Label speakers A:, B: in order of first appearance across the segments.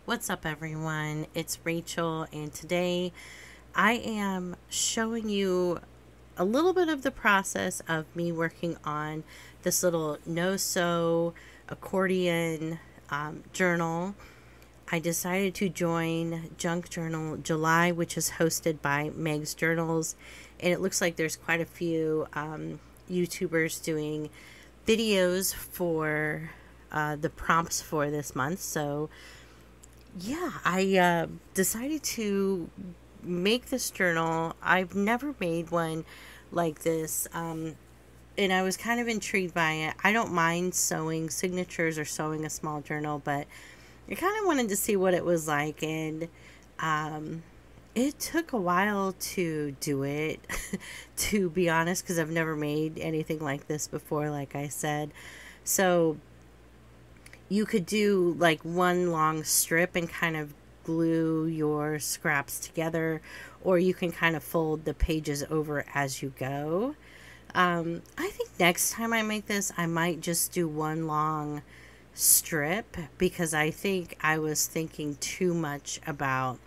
A: What's up, everyone? It's Rachel, and today I am showing you a little bit of the process of me working on this little no-sew accordion journal. I decided to join Junk Journal July, which is hosted by Meg's Journals, and it looks like there's quite a few YouTubers doing videos for the prompts for this month. So yeah, I decided to make this journal. I've never made one like this, and I was kind of intrigued by it. I don't mind sewing signatures or sewing a small journal, but I kind of wanted to see what it was like, and it took a while to do it, to be honest, because I've never made anything like this before, like I said. So you could do like one long strip and kind of glue your scraps together, or you can kind of fold the pages over as you go. I think next time I make this, I might just do one long strip, because I think I was thinking too much about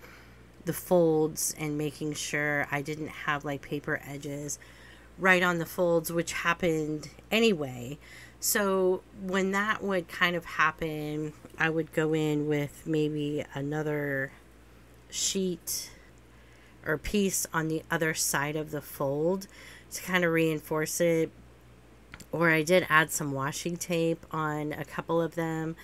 A: the folds and making sure I didn't have like paper edges right on the folds, which happened anyway. So when that would kind of happen, I would go in with maybe another sheet or piece on the other side of the fold to kind of reinforce it. Or I did add some washi tape on a couple of them,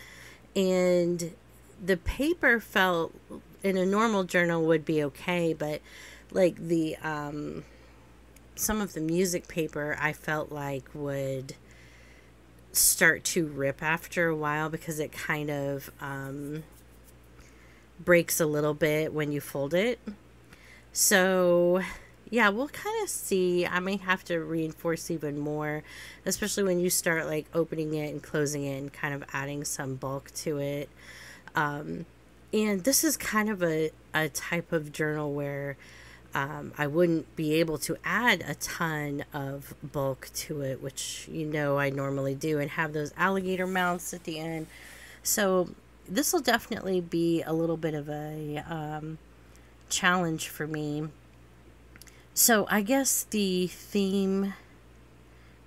A: and the paper felt, in a normal journal would be okay, but like the some of the music paper I felt like would start to rip after a while, because it kind of breaks a little bit when you fold it. So yeah, we'll kind of see. I may have to reinforce even more, especially when you start like opening it and closing it and kind of adding some bulk to it. And this is kind of a type of journal where I wouldn't be able to add a ton of bulk to it, which I normally do, and have those alligator mouths at the end. So this will definitely be a little bit of a challenge for me. So I guess the theme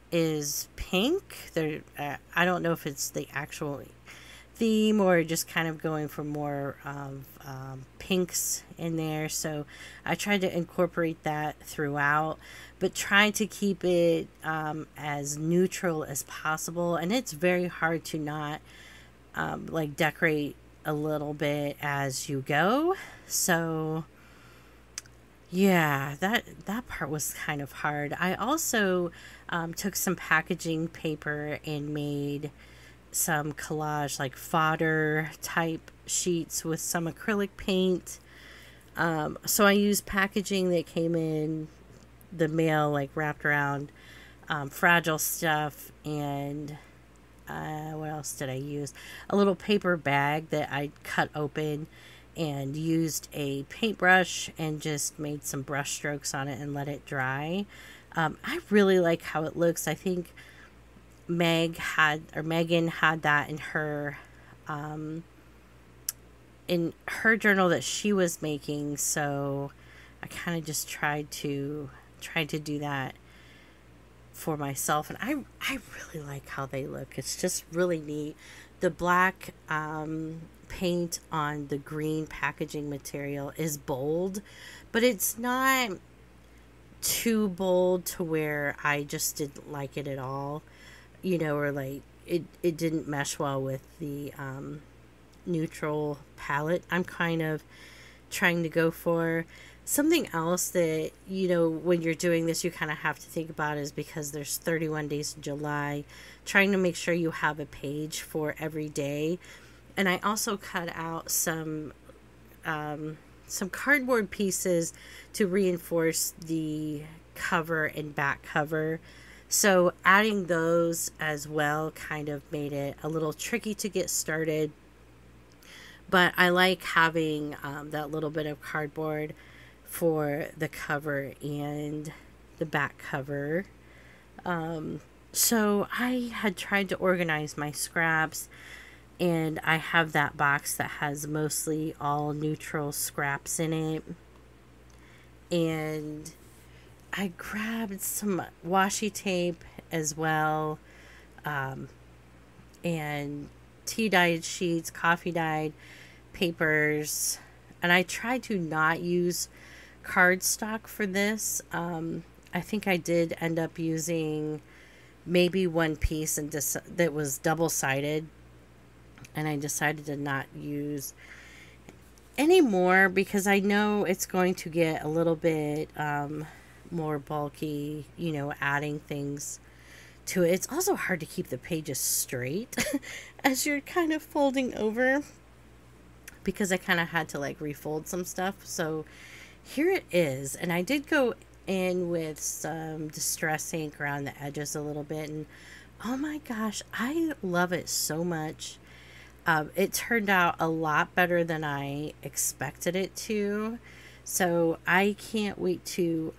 A: is pink. I don't know if it's the actual theme or just kind of going for more of pinks in there. So I tried to incorporate that throughout, but try to keep it as neutral as possible. And it's very hard to not like decorate a little bit as you go. So yeah, that part was kind of hard. I also took some packaging paper and made some collage, like fodder type sheets with some acrylic paint. So I used packaging that came in the mail, like wrapped around fragile stuff, and what else did I use? A little paper bag that I cut open and used a paintbrush and just made some brush strokes on it and let it dry. I really like how it looks. I think Megan had that in her journal that she was making, so I kind of just tried to do that for myself, and I really like how they look. It's just really neat. The black paint on the green packaging material is bold, but it's not too bold to where I just didn't like it at all, or like it didn't mesh well with the neutral palette I'm kind of trying to go for. Something else that, when you're doing this, you kind of have to think about is, because there's 31 days in July, trying to make sure you have a page for every day. And I also cut out some cardboard pieces to reinforce the cover and back cover. So adding those as well kind of made it a little tricky to get started. But I like having that little bit of cardboard for the cover and the back cover. So I had tried to organize my scraps, And I have that box that has mostly all neutral scraps in it. And I grabbed some washi tape as well, and tea dyed sheets, coffee dyed papers. And I tried to not use cardstock for this. I think I did end up using maybe one piece and that was double-sided, and I decided to not use any more because I know it's going to get a little bit more bulky, you know, adding things to it. It's also hard to keep the pages straight as you're kind of folding over, because I kind of had to like refold some stuff. So here it is, and I did go in with some distress ink around the edges a little bit, and oh my gosh, I love it so much. It turned out a lot better than I expected it to, so I can't wait to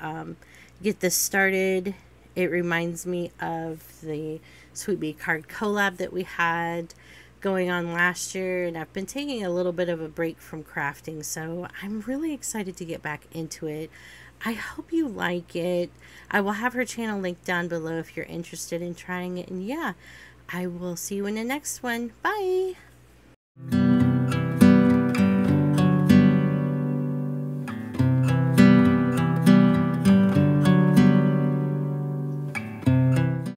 A: get this started. It reminds me of the Sweet Bee card collab that we had going on last year, and I've been taking a little bit of a break from crafting, so I'm really excited to get back into it. I hope you like it. I will have her channel linked down below if you're interested in trying it, and yeah, I will see you in the next one. Bye!